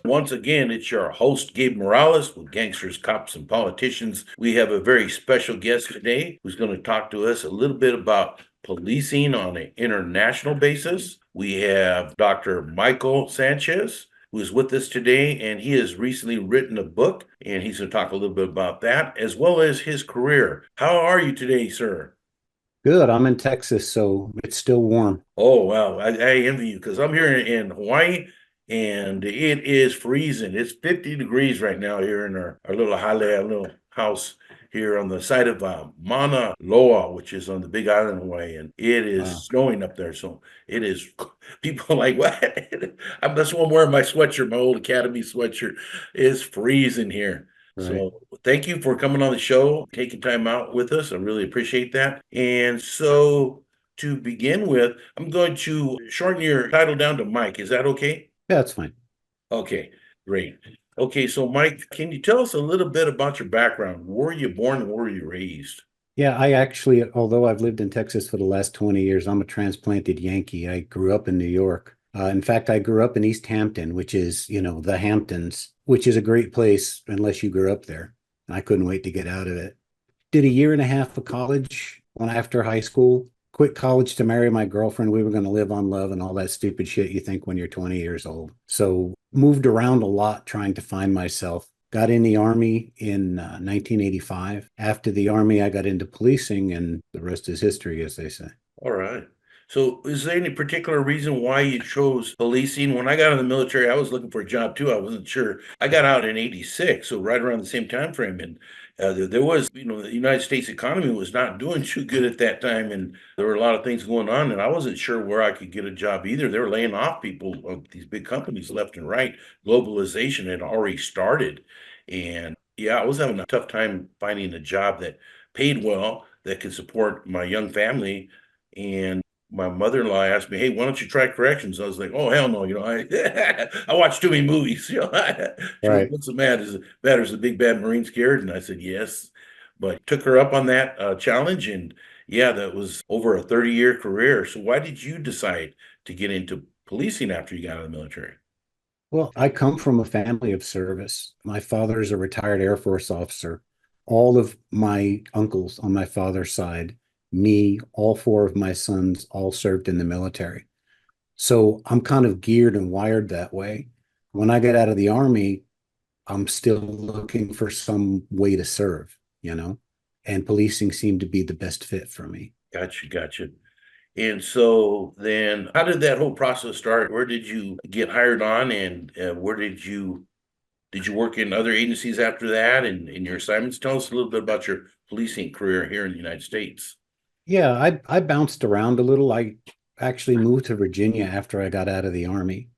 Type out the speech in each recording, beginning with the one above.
Once again, it's your host, Gabe Morales with Gangsters, Cops, and Politicians. We have a very special guest today who's going to talk to us a little bit about policing on an international basis. We have Dr. Michael Sanchez, who is with us today, and he has recently written a book, and he's going to talk a little bit about that, as well as his career. How are you today, sir? Good. I'm in Texas, so it's still warm. Oh, wow. I envy you because I'm here in Hawaii and it is freezing. It's 50 degrees right now here in our little Hale, little house here on the side of Mauna Loa, which is on the Big Island of Hawaii, and it is Wow. snowing up there. So it is, people are like, what? That's why I'm wearing my sweatshirt, my old Academy sweatshirt. It's freezing here. Right. So thank you for coming on the show, taking time out with us. I really appreciate that. And so to begin with, I'm going to shorten your title down to Mike. Is that okay? Yeah, that's fine. Okay, great. Okay, so Mike, can you tell us a little bit about your background? Where were you born and where were you raised? Yeah, I actually, although I've lived in Texas for the last 20 years, I'm a transplanted Yankee. I grew up in New York. In fact, I grew up in East Hampton, which is, the Hamptons, which is a great place unless you grew up there. And I couldn't wait to get out of it. Did a year and a half of college when after high school, quit college to marry my girlfriend. We were going to live on love and all that stupid shit you think when you're 20 years old. So moved around a lot trying to find myself. Got in the Army in 1985. After the Army, I got into policing, and the rest is history, as they say. All right. So is there any particular reason why you chose policing? When I got in the military, I was looking for a job too. I wasn't sure. I got out in 86, so right around the same time frame. And there was, the United States economy was not doing too good at that time. And there were a lot of things going on. And I wasn't sure where I could get a job either. They were laying off people of these big companies left and right. Globalization had already started. And yeah, I was having a tough time finding a job that paid well, that could support my young family. And my mother-in-law asked me, "Hey, why don't you try corrections?" I was like, "Oh hell no, I I watch too many movies." She was, Right. "What's the matter? Is the big bad Marine scared?" And I said, "Yes," but took her up on that challenge, and yeah, that was over a 30-year career. So why did you decide to get into policing after you got out of the military? Well, I come from a family of service. My father is a retired Air Force officer. All of my uncles on my father's side, me, all four of my sons, all served in the military. So I'm kind of geared and wired that way. When I get out of the Army, I'm still looking for some way to serve, and policing seemed to be the best fit for me. Gotcha, gotcha. And so then how did that whole process start? Where did you get hired on, and where did you work in other agencies after that and in your assignments? Tell us a little bit about your policing career here in the United States. Yeah, I bounced around a little. I actually moved to Virginia after I got out of the Army,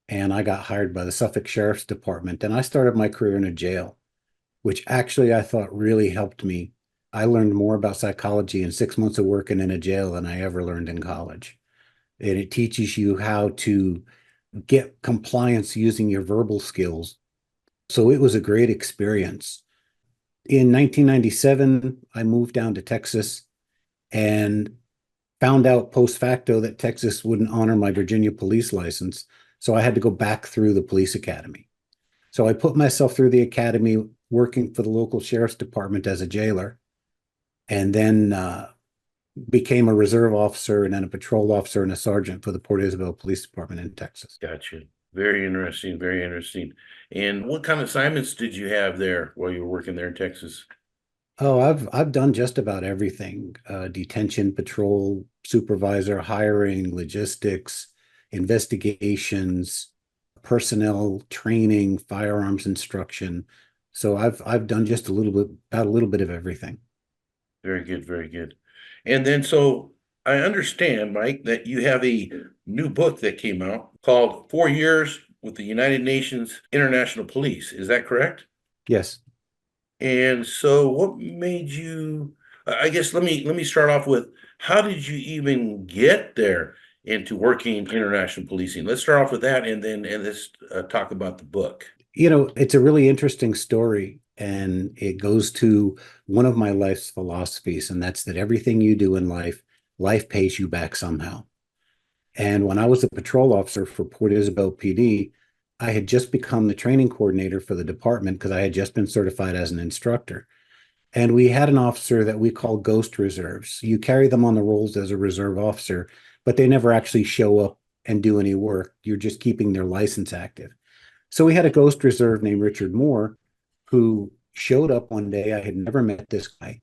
and I got hired by the Suffolk Sheriff's Department, and I started my career in a jail, which actually I thought really helped me. I learned more about psychology in 6 months of working in a jail than I ever learned in college. And it teaches you how to get compliance using your verbal skills. So it was a great experience. In 1997, I moved down to Texas and found out post facto that Texas wouldn't honor my Virginia police license. So I had to go back through the police academy. So I put myself through the academy working for the local sheriff's department as a jailer, and then became a reserve officer and then a patrol officer and a sergeant for the Port Isabel Police Department in Texas. Gotcha. Very interesting. Very interesting. And what kind of assignments did you have there while you were working there in Texas? Oh, I've done just about everything. Detention, patrol, supervisor, hiring, logistics, investigations, personnel training, firearms instruction. So I've done just a little bit of everything. Very good. Very good. And then, so I understand, Mike, that you have a new book that came out called 4 Years with the United Nations International Police. Is that correct? Yes. And so what made you, I guess let me start off with how did you even get there into working in international policing? Let's start off with that and let's talk about the book. It's a really interesting story, and it goes to one of my life's philosophies, and that's that everything you do in life, life pays you back somehow. And when I was a patrol officer for Port Isabel PD, I had just become the training coordinator for the department because I had just been certified as an instructor. And we had an officer that we call ghost reserves. You carry them on the rolls as a reserve officer, but they never actually show up and do any work. You're just keeping their license active. So we had a ghost reserve named Richard Moore who showed up one day. I had never met this guy.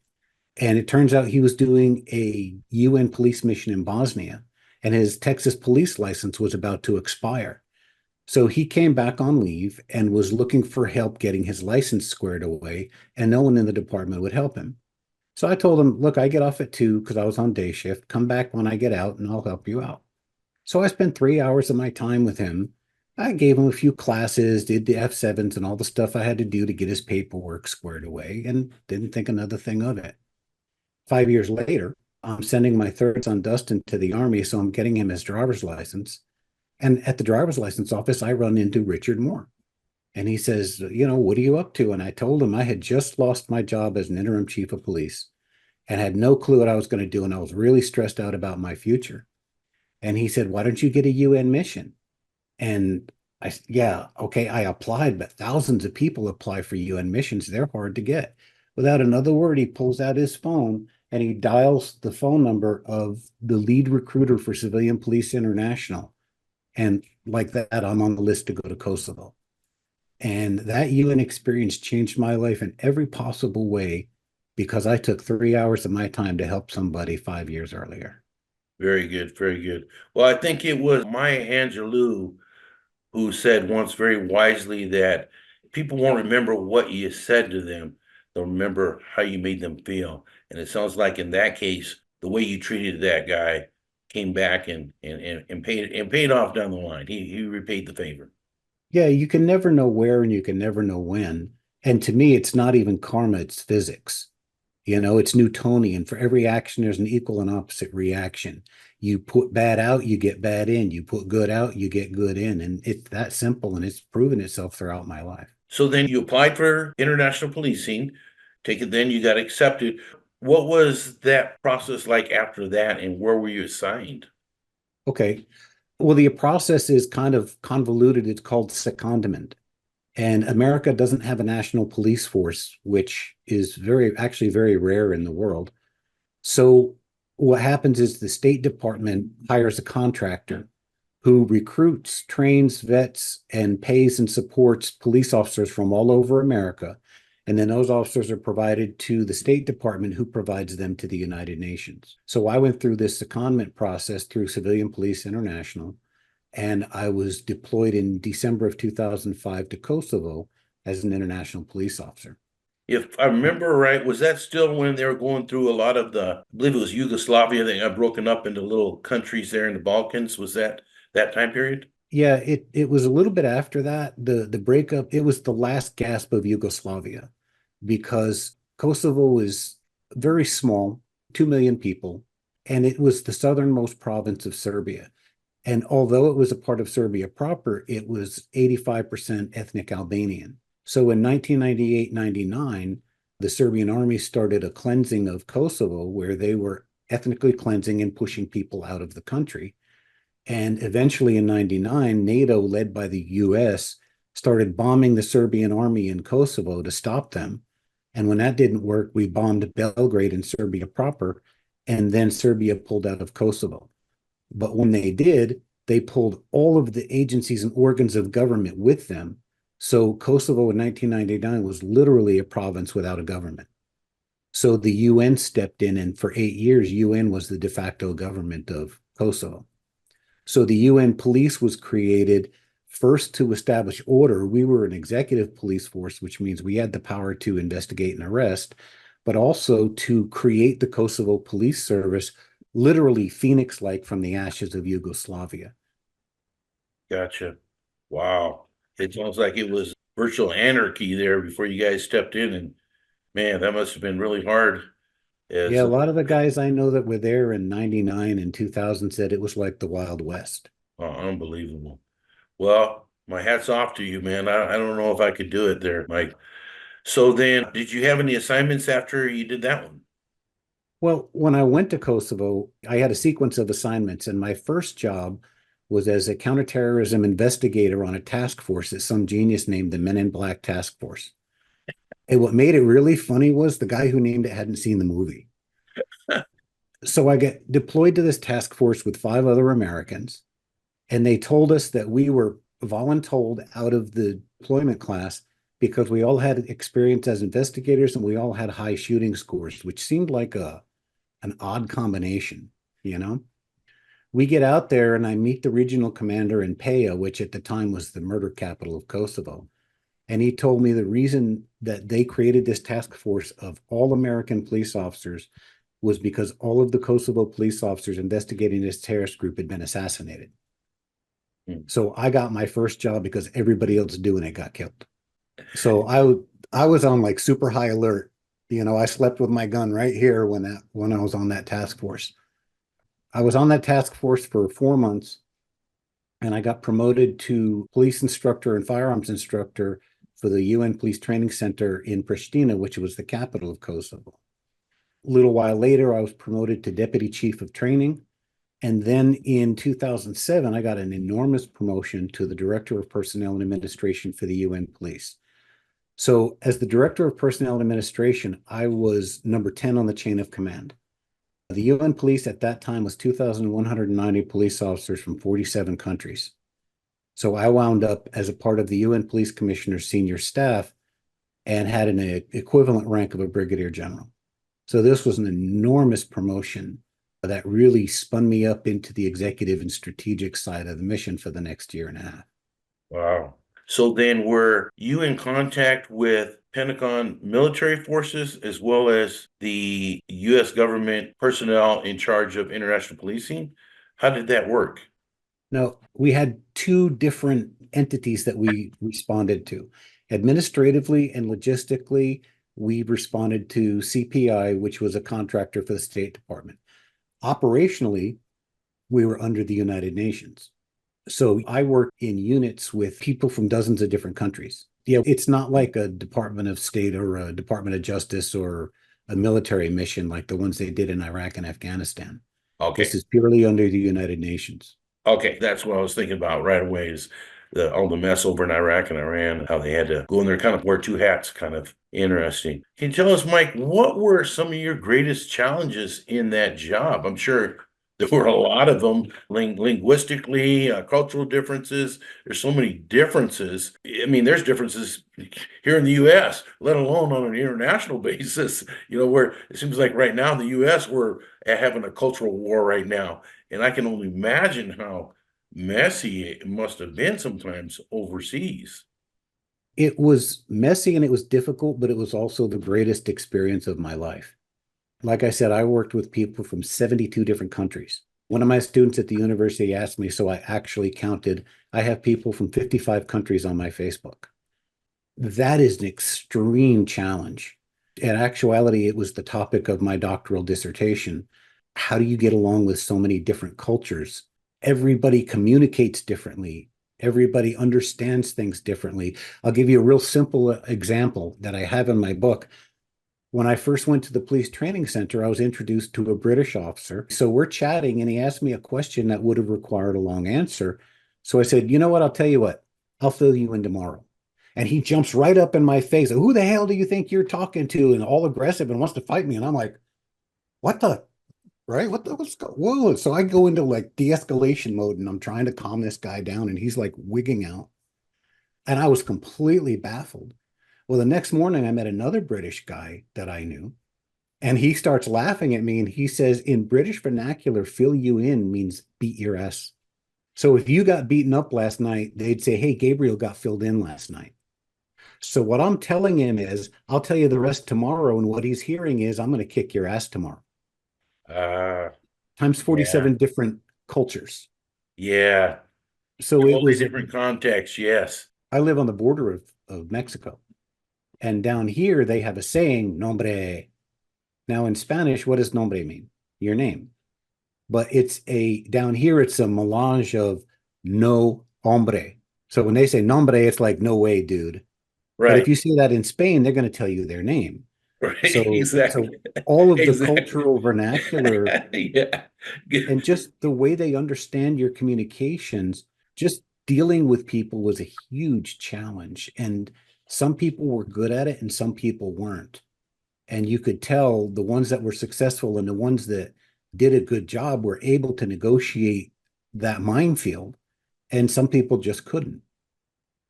And it turns out he was doing a UN police mission in Bosnia, and his Texas police license was about to expire. So he came back on leave and was looking for help getting his license squared away, and no one in the department would help him. So I told him, look, I get off at 2 because I was on day shift. Come back when I get out and I'll help you out. So I spent 3 hours of my time with him. I gave him a few classes, did the F7s and all the stuff I had to do to get his paperwork squared away, and didn't think another thing of it. 5 years later, I'm sending my third son, Dustin, to the Army. So I'm getting him his driver's license. And at the driver's license office, I run into Richard Moore. And he says, what are you up to? And I told him I had just lost my job as an interim chief of police and had no clue what I was going to do. And I was really stressed out about my future. And he said, why don't you get a UN mission? And yeah, okay, I applied, but thousands of people apply for UN missions. They're hard to get. Without another word, he pulls out his phone and he dials the phone number of the lead recruiter for Civilian Police International. And like that, I'm on the list to go to Kosovo. And that UN experience changed my life in every possible way because I took 3 hours of my time to help somebody 5 years earlier. Very good, very good. Well, I think it was Maya Angelou who said once very wisely that people won't remember what you said to them. They'll remember how you made them feel. And it sounds like in that case, the way you treated that guy came back and paid off down the line. He repaid the favor. Yeah, you can never know where and you can never know when. And to me, it's not even karma, it's physics. It's Newtonian. For every action, there's an equal and opposite reaction. You put bad out, you get bad in. You put good out, you get good in. And it's that simple, and it's proven itself throughout my life. So then you applied for international policing. Take it then you got accepted. What was that process like after that, and where were you assigned? Okay. Well, the process is kind of convoluted. It's called secondment. And America doesn't have a national police force, which is actually very rare in the world. So what happens is the State Department hires a contractor who recruits, trains vets, and pays and supports police officers from all over America. And then those officers are provided to the State Department, who provides them to the United Nations. So I went through this secondment process through Civilian Police International, and I was deployed in December of 2005 to Kosovo as an international police officer. If I remember right, was that still when they were going through a lot of the, I believe it was Yugoslavia, they got broken up into little countries there in the Balkans? Was that time period? Yeah, it was a little bit after that. The breakup, it was the last gasp of Yugoslavia because Kosovo is very small, 2 million people, and it was the southernmost province of Serbia. And although it was a part of Serbia proper, it was 85% ethnic Albanian. So in 1998-99, the Serbian army started a cleansing of Kosovo where they were ethnically cleansing and pushing people out of the country. And eventually in 99, NATO, led by the US, started bombing the Serbian army in Kosovo to stop them. And when that didn't work, we bombed Belgrade and Serbia proper. And then Serbia pulled out of Kosovo. But when they did, they pulled all of the agencies and organs of government with them. So Kosovo in 1999 was literally a province without a government. So the UN stepped in, and for 8 years, UN was the de facto government of Kosovo. So the UN police was created first to establish order. We were an executive police force, which means we had the power to investigate and arrest, but also to create the Kosovo Police Service, literally phoenix-like from the ashes of Yugoslavia. Gotcha. Wow. It sounds like it was virtual anarchy there before you guys stepped in and Man, that must have been really hard Yeah, as a lot of the guys I know that were there in 99 and 2000 said it was like the Wild West. unbelievable. Well, my hat's off to you, man. I don't know if I could do it there, Mike. So then, did you have any assignments after you did that one? Well, when I went to Kosovo, I had a sequence of assignments, and my first job was as a counterterrorism investigator on a task force that some genius named the Men in Black Task Force. And what made it really funny was the guy who named it hadn't seen the movie. So I get deployed to this task force with five other Americans, and they told us that we were voluntold out of the deployment class because we all had experience as investigators and we all had high shooting scores, which seemed like a an odd combination, you know? We get out there and I meet the regional commander in Pea, which at the time was the murder capital of Kosovo. And he told me the reason that they created this task force of all American police officers was because all of the Kosovo police officers investigating this terrorist group had been assassinated. Hmm. So I got my first job because everybody else doing it got killed. So I was on like super high alert. You know, I slept with my gun right here when I was on that task force. I was on that task force for 4 months and I got promoted to police instructor and firearms instructor for the UN Police Training Center in Pristina, which was the capital of Kosovo. A little while later, I was promoted to deputy chief of training. And then in 2007, I got an enormous promotion to the director of personnel and administration for the UN police. So, as the director of personnel and administration, I was number 10 on the chain of command. The UN police at that time was 2,190 police officers from 47 countries. So I wound up as a part of the UN Police Commissioner's senior staff and had an equivalent rank of a brigadier general. So this was an enormous promotion that really spun me up into the executive and strategic side of the mission for the next year and a half. Wow. So then, were you in contact with Pentagon military forces as well as the U.S. government personnel in charge of international policing? How did that work? Now, we had two different entities that we responded to. Administratively and logistically, we responded to CPI, which was a contractor for the State Department. Operationally, we were under the United Nations. So I worked in units with people from dozens of different countries. Yeah, it's not like a Department of State or a Department of Justice or a military mission like the ones they did in Iraq and Afghanistan. This Okay. is purely under the United Nations. Okay, that's what I was thinking about right away is all the mess over in Iraq and Iran, how they had to go in there, kind of wear two hats, kind of interesting. Can you tell us, Mike, what were some of your greatest challenges in that job? I'm sure there were a lot of them, linguistically, cultural differences. There's so many differences. I mean, there's differences here in the U.S., let alone on an international basis. Where it seems like right now in the U.S. we're having a cultural war right now. And I can only imagine how messy it must have been sometimes overseas. It was messy and it was difficult, but it was also the greatest experience of my life. Like I said, I worked with people from 72 different countries. One of my students at the university asked me, so I actually counted. I have people from 55 countries on my Facebook. That is an extreme challenge. In actuality, it was the topic of my doctoral dissertation. How do you get along with so many different cultures? Everybody communicates differently. Everybody understands things differently. I'll give you a real simple example that I have in my book. When I first went to the police training center, I was introduced to a British officer. So we're chatting, and he asked me a question that would have required a long answer. So I said, you know what? I'll tell you what, I'll fill you in tomorrow. And he jumps right up in my face. Who the hell do you think you're talking to? And all aggressive and wants to fight me. And I'm like, what the, right? Whoa. So I go into like de-escalation mode and I'm trying to calm this guy down. And he's like wigging out. And I was completely baffled. Well, the next morning I met another British guy that I knew. And he starts laughing at me and he says, in British vernacular, fill you in means beat your ass. So if you got beaten up last night, they'd say, hey, Gabriel got filled in last night. So what I'm telling him is, I'll tell you the rest tomorrow. And what he's hearing is, I'm going to kick your ass tomorrow. Uh, Times yeah, 47 different cultures. yeah, So it totally was, different context. Yes. I live on the border of Mexico. And down here, they have a saying, nombre. Now, in Spanish, what does nombre mean? Your name. But down here, it's a melange of no hombre. So when they say nombre, it's like, no way, dude. But if Right. you say that in Spain, they're going to tell you their name. Right. So Exactly. all of the Exactly. cultural vernacular Yeah. and just the way they understand your communications, just dealing with people was a huge challenge. And some people were good at it and some people weren't. And you could tell the ones that were successful and the ones that did a good job were able to negotiate that minefield. And some people just couldn't.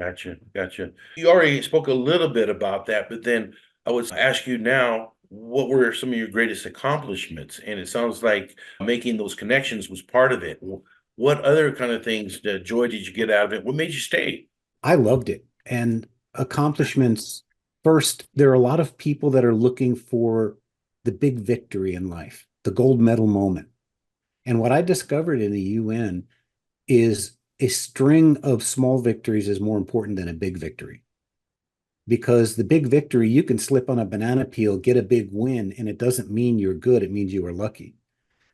Gotcha. Gotcha. You already spoke a little bit about that, but then I would ask you now, what were some of your greatest accomplishments? And it sounds like making those connections was part of it. What other kind of things, joy did you get out of it? What made you stay? I loved it. And accomplishments first, there are a lot of people that are looking for the big victory in life, the gold medal moment. And what I discovered in the UN is a string of small victories is more important than a big victory. Because the big victory, you can slip on a banana peel, get a big win, and it doesn't mean you're good. It means you were lucky.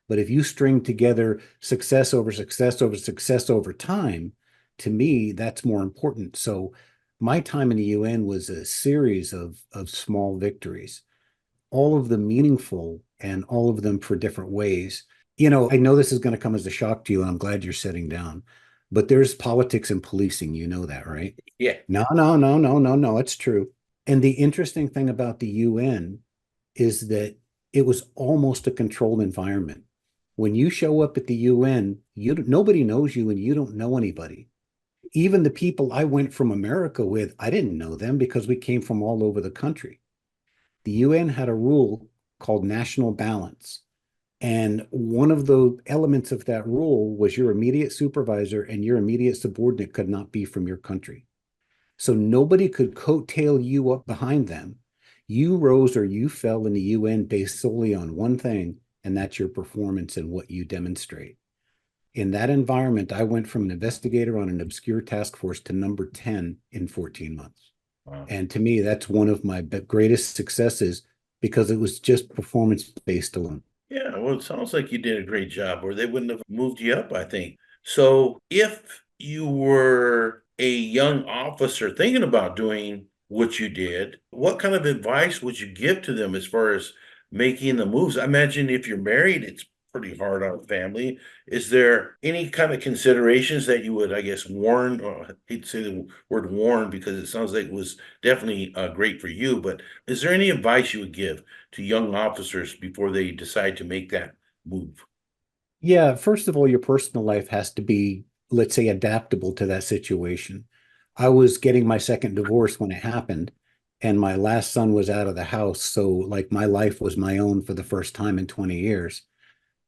But if you string together success over success over success over time, to me, that's more important. So my time in the UN was a series of small victories, all of them meaningful and all of them for different ways. I know this is going to come as a shock to you, and I'm glad you're sitting down, but there's politics and policing. You know that, right? Yeah. No, no, no, no, no, no. It's true. And the interesting thing about the UN is that it was almost a controlled environment. When you show up at the UN, nobody knows you and you don't know anybody. Even the people I went from America with, I didn't know them because we came from all over the country. The UN had a rule called national balance. And one of the elements of that rule was your immediate supervisor and your immediate subordinate could not be from your country. So nobody could coattail you up behind them. You rose or you fell in the UN based solely on one thing, and that's your performance and what you demonstrate. In that environment, I went from an investigator on an obscure task force to number 10 in 14 months. Wow. And to me, that's one of my greatest successes because it was just performance based alone. Yeah, well, it sounds like you did a great job, or they wouldn't have moved you up, I think. So, if you were a young officer thinking about doing what you did, what kind of advice would you give to them as far as making the moves? I imagine if you're married, it's pretty hard on a family. Is there any kind of considerations that you would, I guess, warn, or I hate to say the word warn because it sounds like it was definitely great for you, but is there any advice you would give to young officers before they decide to make that move? Yeah, first of all, your personal life has to be, let's say, adaptable to that situation. I was getting my second divorce when it happened, and my last son was out of the house. So, like, my life was my own for the first time in 20 years.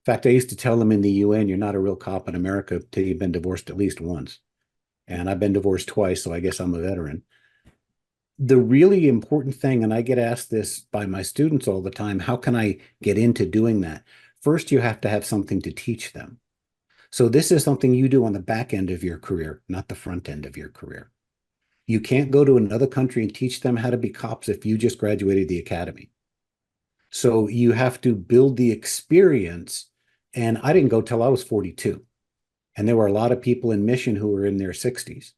In fact, I used to tell them in the UN, you're not a real cop in America till you've been divorced at least once. And I've been divorced twice, so I guess I'm a veteran. The really important thing, and I get asked this by my students all the time, how can I get into doing that? First, you have to have something to teach them. So this is something you do on the back end of your career, not the front end of your career. You can't go to another country and teach them how to be cops if you just graduated the academy. So you have to build the experience. And I didn't go till I was 42. And there were a lot of people in mission who were in their 60s.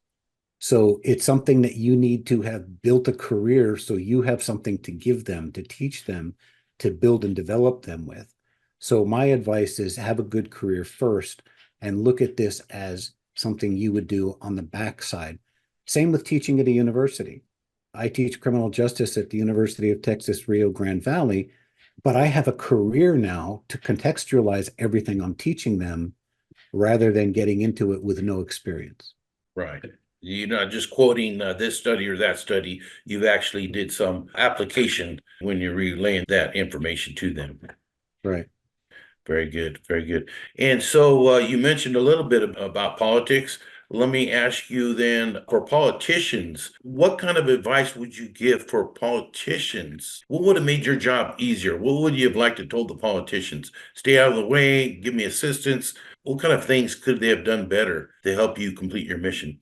So it's something that you need to have built a career so you have something to give them, to teach them, to build and develop them with. So my advice is have a good career first and look at this as something you would do on the backside. Same with teaching at a university. I teach criminal justice at the University of Texas, Rio Grande Valley, but I have a career now to contextualize everything I'm teaching them rather than getting into it with no experience. Right. You're not just quoting this study or that study. You've actually did some application when you're relaying that information to them. Right. Very good, very good. And so you mentioned a little bit about politics. Let me ask you then, for politicians, what kind of advice would you give for politicians? What would have made your job easier? What would you have liked to told the politicians? Stay out of the way, give me assistance. What kind of things could they have done better to help you complete your mission?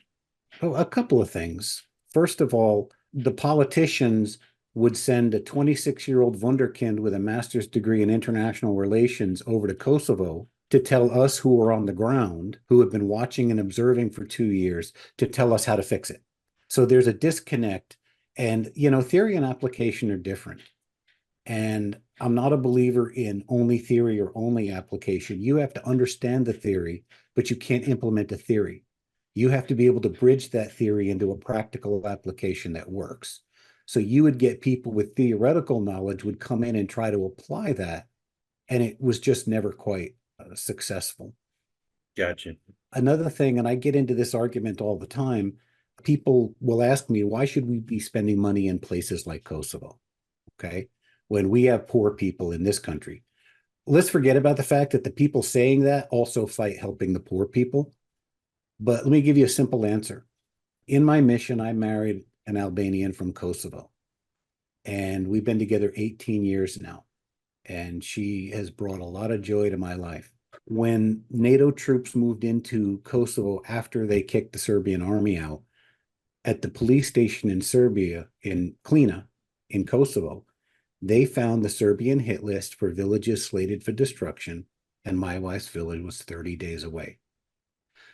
Oh, a couple of things. First of all, the politicians would send a 26-year-old wunderkind with a master's degree in international relations over to Kosovo to tell us who were on the ground, who have been watching and observing for 2 years, to tell us how to fix it. So there's a disconnect. And, theory and application are different. And I'm not a believer in only theory or only application. You have to understand the theory, but you can't implement a theory. You have to be able to bridge that theory into a practical application that works. So you would get people with theoretical knowledge would come in and try to apply that, and it was just never quite successful. Gotcha. Another thing, and I get into this argument all the time, people will ask me, why should we be spending money in places like Kosovo? Okay, when we have poor people in this country. Let's forget about the fact that the people saying that also fight helping the poor people. But let me give you a simple answer. In my mission, I married an Albanian from Kosovo, and we've been together 18 years now. And she has brought a lot of joy to my life. When NATO troops moved into Kosovo after they kicked the Serbian army out, at the police station in Serbia, in Klina, in Kosovo, they found the Serbian hit list for villages slated for destruction, and my wife's village was 30 days away.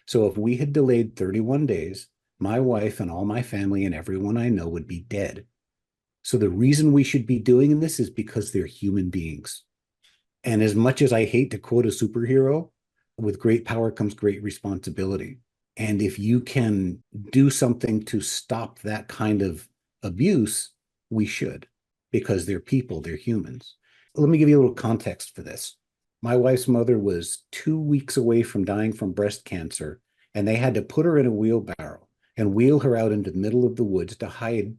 So if we had delayed 31 days, my wife and all my family and everyone I know would be dead. So the reason we should be doing this is because they're human beings. And as much as I hate to quote a superhero, with great power comes great responsibility. And if you can do something to stop that kind of abuse, we should, because they're people, they're humans. Let me give you a little context for this. My wife's mother was 2 weeks away from dying from breast cancer, and they had to put her in a wheelbarrow and wheel her out into the middle of the woods to hide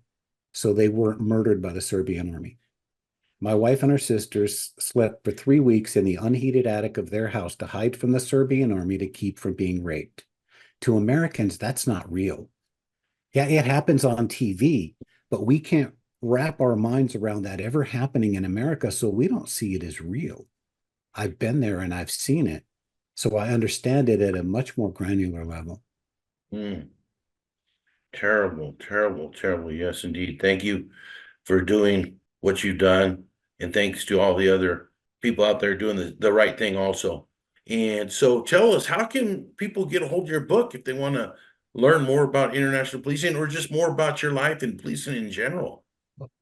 so they weren't murdered by the Serbian army. My wife and her sisters slept for 3 weeks in the unheated attic of their house to hide from the Serbian army to keep from being raped. To Americans, that's not real. Yeah, it happens on TV, but we can't wrap our minds around that ever happening in America, so we don't see it as real. I've been there and I've seen it, so I understand it at a much more granular level. Mm. Terrible, terrible, terrible. Yes, indeed. Thank you for doing what you've done. And thanks to all the other people out there doing the right thing also. And so tell us, how can people get a hold of your book if they want to learn more about international policing or just more about your life and policing in general?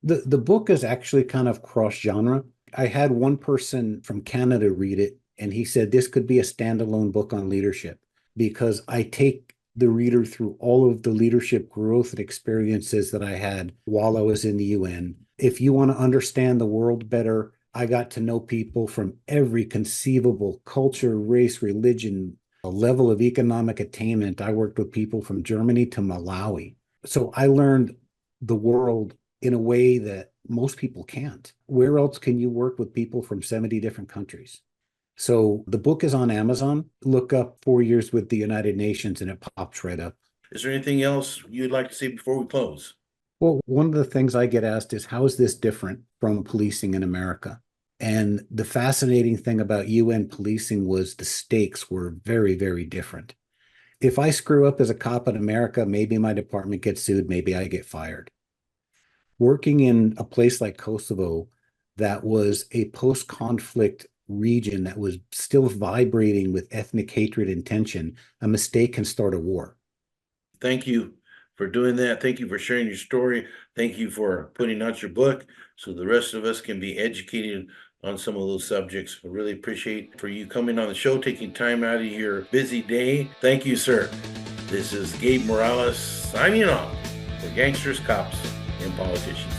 The book is actually kind of cross genre. I had one person from Canada read it, and he said this could be a standalone book on leadership because I take the reader through all of the leadership growth and experiences that I had while I was in the UN. If you want to understand the world better, I got to know people from every conceivable culture, race, religion, a level of economic attainment. I worked with people from Germany to Malawi. So I learned the world in a way that most people can't. Where else can you work with people from 70 different countries? So the book is on Amazon. Look up 4 Years with the United Nations and it pops right up. Is there anything else you'd like to say before we close? Well, one of the things I get asked is, how is this different from policing in America? And the fascinating thing about UN policing was the stakes were very, very different. If I screw up as a cop in America, maybe my department gets sued, maybe I get fired. Working in a place like Kosovo, that was a post-conflict region that was still vibrating with ethnic hatred and tension, a mistake can start a war. Thank you for doing that. Thank you for sharing your story. Thank you for putting out your book so the rest of us can be educated on some of those subjects. I really appreciate for you coming on the show, taking time out of your busy day. Thank you, sir. This is Gabe Morales signing off for Gangsters, Cops, and Politicians.